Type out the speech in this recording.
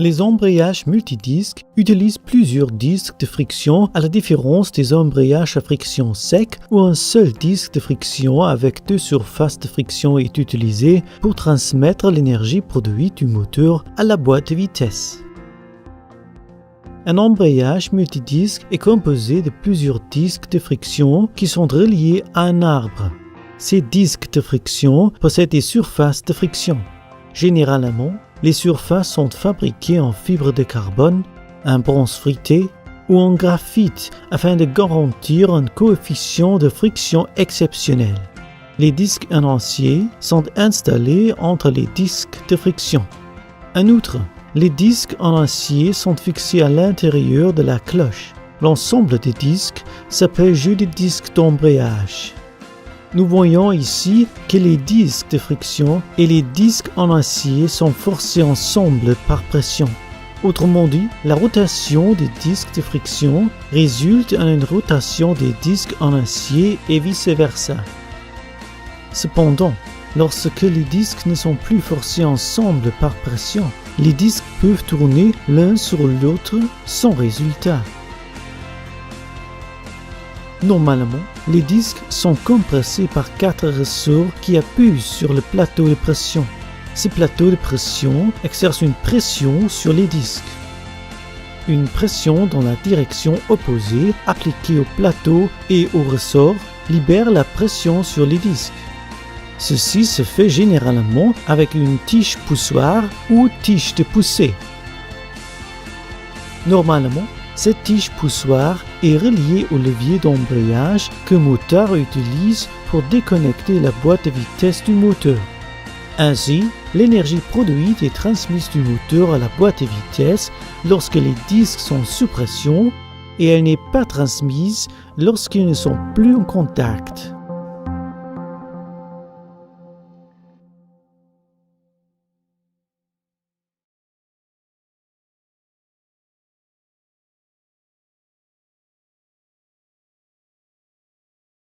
Les embrayages multidisques utilisent plusieurs disques de friction à la différence des embrayages à friction sec où un seul disque de friction avec deux surfaces de friction est utilisé pour transmettre l'énergie produite du moteur à la boîte de vitesse. Un embrayage multidisque est composé de plusieurs disques de friction qui sont reliés à un arbre. Ces disques de friction possèdent des surfaces de friction. Généralement, les surfaces sont fabriquées en fibre de carbone, en bronze frité ou en graphite afin de garantir un coefficient de friction exceptionnel. Les disques en acier sont installés entre les disques de friction. En outre, les disques en acier sont fixés à l'intérieur de la cloche. L'ensemble des disques s'appelle jeu de disques d'embrayage. Nous voyons ici que les disques de friction et les disques en acier sont forcés ensemble par pression. Autrement dit, la rotation des disques de friction résulte en une rotation des disques en acier et vice-versa. Cependant, lorsque les disques ne sont plus forcés ensemble par pression, les disques peuvent tourner l'un sur l'autre sans résultat. Normalement, les disques sont compressés par 4 ressorts qui appuient sur le plateau de pression. Ces plateaux de pression exercent une pression sur les disques. Une pression dans la direction opposée appliquée au plateau et au ressort libère la pression sur les disques. Ceci se fait généralement avec une tige poussoir ou tige de poussée. Normalement, cette tige poussoir est reliée au levier d'embrayage que le moteur utilise pour déconnecter la boîte de vitesse du moteur. Ainsi, l'énergie produite est transmise du moteur à la boîte de vitesse lorsque les disques sont sous pression et elle n'est pas transmise lorsqu'ils ne sont plus en contact.